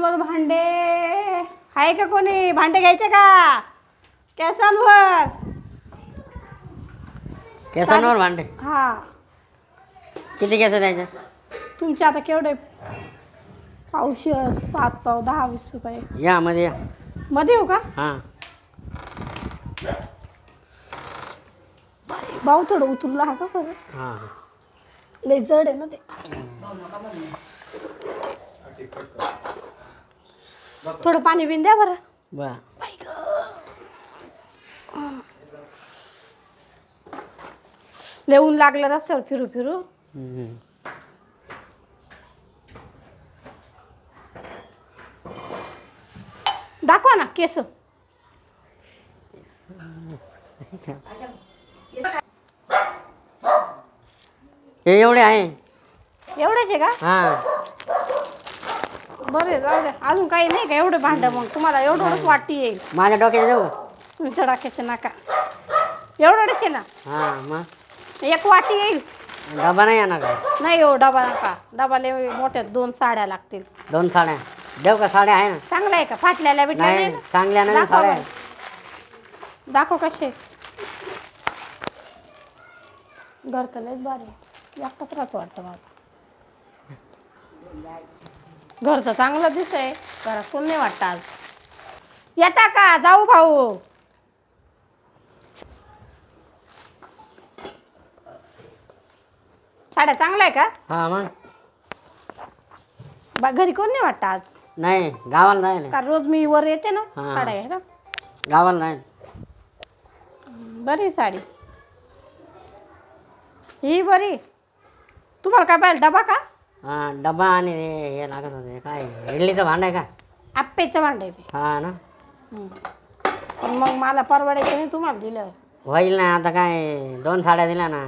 केसांवर भांडे आहे का कोणी? भांडे घ्यायचे का? केसांवर भांडे. हा. किती केस द्यायचे तुमचे आता केवढे? पावशेर, 7 पाव, 10-20 रुपये. या मध्ये या. मध्ये येऊ का? हा. भाऊ थोडं उतरला हा का खरं? हा. लय जड आहे ना ते. थोडं पाणी बिन द्या बरं. बर. लय ऊन लागलं रस्त्यावर फिरू फिरू. दाखवा ना केस. हे एवढे आहे. एवढेच आहे का? हा. बरे जाऊ द्या. अजून काही नाही का एवढे भांड? मग तुम्हाला एवढंच वाटी येईल. माझ्या डोक्यात देऊ. तुमच्या डोक्याचे नका. एवढंच आहे ना? हा. मग एक वाटी येईल. डबा नाही येणार का? नाही हो, डबा नका. डबा लय मोठ्या 2 साड्या लागतील. 2 साड्या देऊ का? साड्या आहे ना? चांगला आहे का? फाटल्याला बिटल्या नाही नाही ना? चांगल्या नाही दाखवा साड्या. बरं. दाखव कसे. घर तर लयच भारी. एकटाच राहतो वाटतं मला. घर तर चांगलं दिसतंय. घरात कोण नाही वाटतं आज. येता का? जाऊ भाऊ. साड्या चांगल्या आहे का? हा. मग घरी कोण नाही वाटतं आज? नाही गावाला नाही. कारण रोज मी वर येते ना हा. साड्या घ्यायला. गावाला नाही. बरी साडी ही बरी. तुम्हाला काय पाहिजे? डबा का? हा. डबा आणि हे लागत होते. काय इडलीचं भांड आहे का? आप्पेचं भांड आहे ते. हा ना. पण मग मला परवडायचं नाही तुम्हाला दिल्यावर. होईल ना. आता काय 2 साड्या दिल्या ना.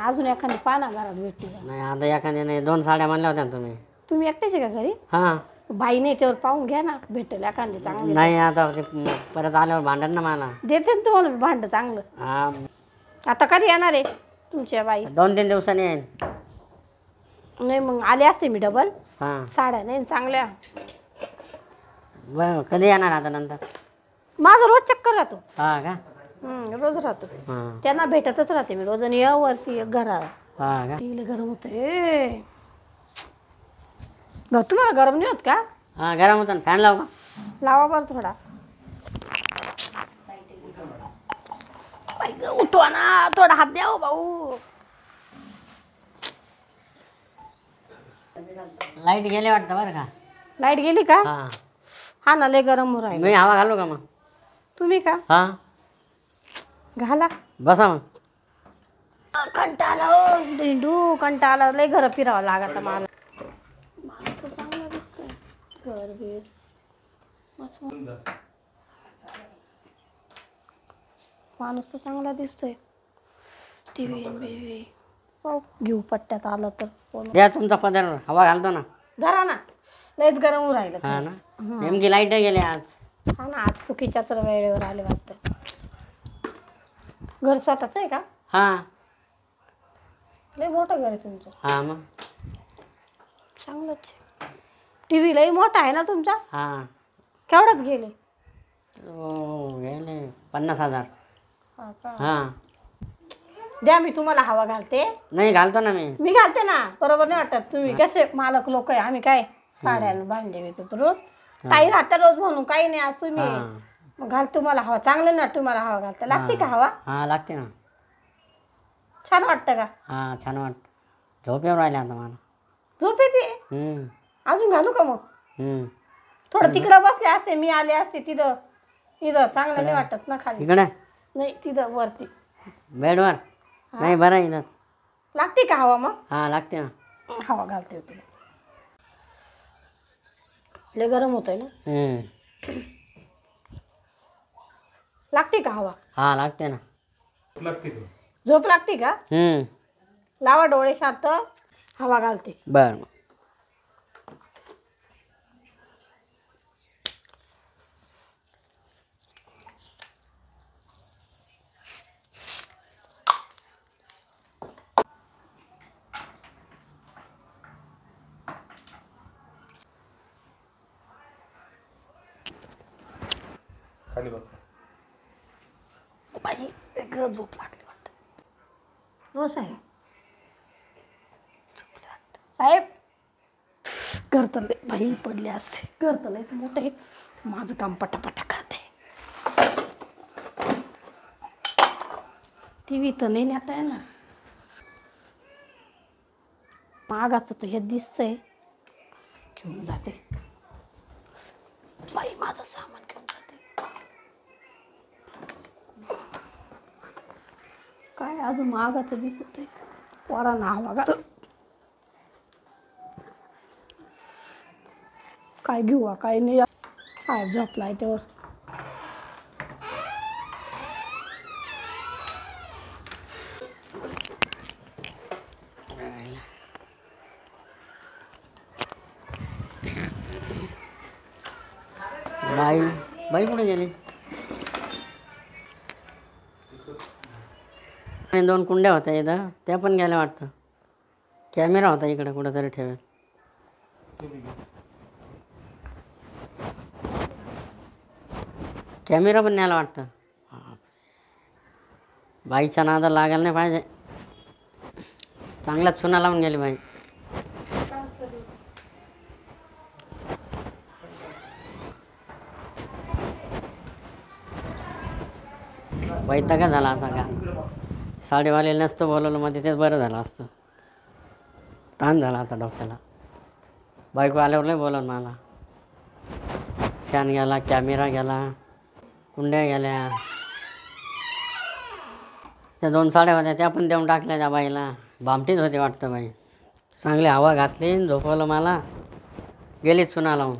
अजून एखादी पाना घरात भेटली. नाही आता एखाद्याने 2 साड्या म्हणल्या होत्या ना तुम्ही. तुम्ही एकटेच आहे का घरी? हा. बाई नाही त्यावर पाहून घ्या ना. भेटेल एखादी चांगली. नाही आता ते परत आल्यावर भांडण ना मला. देते ना तुम्हाला भांड चांगलं. हा. आता कधी येणार आहे तुमच्या बाई? 2-3 दिवसांनी येईल. नाही मग आले असते मी डबल. हा. साड्या नाही चांगल्या. बरं कधी येणार आता नंतर? माझा रोज चक्कर राहतो. हा का? रोज राहतो. हा. त्यांना भेटतच राहते मी रोज. आणि या वरती एक घराला. हा का? तिला गरम होते. तुम्हाला गरम नाही होत का? हा गरम होतं ना. फॅन लावू का? लावा बरं थोडा. उठवा ना. थोडा हात द्या हो भाऊ. लाईट गेले वाटतं बरं का? लाईट गेली का? हा. हा ना लय गरम हो राहिलं. मी हवा घालू का मग? तुम्ही का? हा. घाला. बसा मग. कंटाळा हो डिंडू. कंटाळा. लय घर फिरावं लागत मला. माणूस चांगला दिसतोय. घर बीर मस्त. माणूस तर चांगला दिसतोय. टीव्ही बिव्ही पाहू. घेऊ पट्ट्यात आलं तर. द्या तुमचा पदर. हवा घालतो ना. धरा ना. लयच गरम होऊन राहिलं. हा ना. नेमकी लाईट गेली आज. हा ना. आज चुकीच्या तर वेळेवर आले वाटतं. घर स्वतःच आहे का? हा. लय मोठं घर आहे तुमचं. हा मग. चांगलंच. टीव्ही लय मोठा आहे ना तुमचा? हा. केवढ्यात गेले? गेले 50,000. हा का? हा. द्या मी तुम्हाला हवा घालते. नाही घालतो ना मी. मी घालते ना. बरोबर नाही वाटत? तुम्ही कसे मालक लोक आहे. आम्ही काय साड्या भांडे विकतो रोज. काही राहतं रोज म्हणून काही नाही. आज तुम्ही मग घाल. तुम्हाला हवा चांगलं ना. तुम्हाला हवा घालते. लागते का हवा? हा लागते ना. छान वाटतं का? हा छान वाटतं. झोप येऊन राहिले आता मला. झोप येते? अजून घालू का मग? थोडं तिकडं बसले असते. मी आले असते तिथं. इथं चांगलं नाही वाटत ना खाली. इकडे नाही तिथं वरती बेडवर. नाही बरं आहे ना. लागते का हवा मग? हा लागते ना. हवा घालते होती. लय गरम होतंय ना. लागते का हवा? हा लागते ना. झोप लागते का? लावा डोळे शांत. हवा घालते. बर. खाली बस. बाई वेगळं झोप लागली वाटतं. हो साहेब, झोपले वाटतं. साहेब करतले बाई पडले असते, करतले मोठे, माझं काम पटापटा करते. टी व्ही तर नाही नेता येणार, मागाचं तर हे दिसतंय, घेऊन जाते. बाई माझं सामान घेऊन जाते. काय अजून मागाचं दिसत आहे, पोरांना हवा घाल. काय घेऊ काय नाही. साहेब झोपलाय त्यावर. बाई बाई कुठे गेली? आणि 2 कुंड्या होत्या इथं, त्या पण गेल्या वाटतं. कॅमेरा होता इकडे कुठंतरी ठेवेल. कॅमेरा पण न्यायला वाटतं. बाईच्या नादा लागायला नाही पाहिजे. चांगला चुना लावून गेली बाई. वैताग झाला आता का. साडेवाले नसतं बोलवलं मध्ये, तेच बरं झालं असतं. ताण झाला आता डोक्याला. बायको आल्यावर लय बोलवलं मला. फॅन गेला, कॅमेरा गेला, कुंड्या गेल्या. त्या 2 साड्या होत्या त्या पण देऊन टाकल्या त्या बाईला. भामटीच होती वाटतं बाई. चांगली हवा घातली, झोपवलं मला, गेलीच चुना लावून.